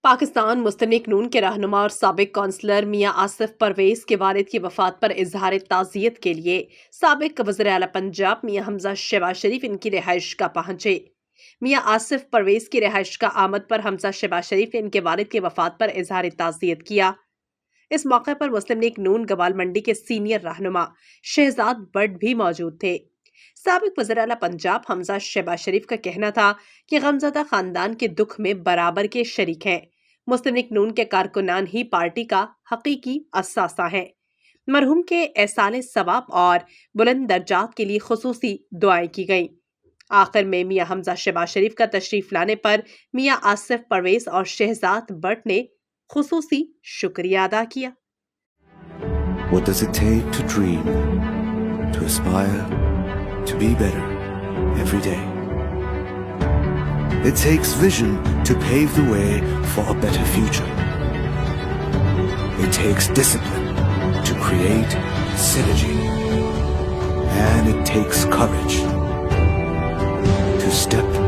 پاکستان مسلم league نون کے رہنما اور سابق کونسلر میاں آصف پرویز کے والد کی وفات پر اظہار تعزیت کے لیے سابق وزیر اعلیٰ پنجاب میاں حمزہ شہباز شریف ان کی رہائش گاہ پہنچے۔ میاں آصف پرویز کی رہائش گاہ آمد پر حمزہ شہباز شریف نے ان کے والد کی وفات پر اظہار تعزیت کیا۔ اس موقع پر مسلم لیگ نون گوال منڈی کے سینئر رہنما شہزاد بٹ بھی موجود تھے۔ سابق وزیر اعلیٰ پنجاب حمزہ شہباز شریف کا کہنا تھا کہ غمزدہ خاندان کے دکھ میں برابر کے شریک ہیں۔ مسلم لیگ نون کے کارکنان ہی پارٹی کا حقیقی اثاثہ ہیں۔ مرحوم کے ایصال ثواب اور بلند درجات کے لیے خصوصی دعائیں کی گئیں۔ آخر میں میاں حمزہ شہباز شریف کا تشریف لانے پر میاں آصف پرویز اور شہزاد بٹ نے خصوصی شکریہ ادا کیا۔ What does it take to dream, to aspire, to be better every day? It takes vision to pave the way for a better future. It takes discipline to create synergy. And it takes courage to step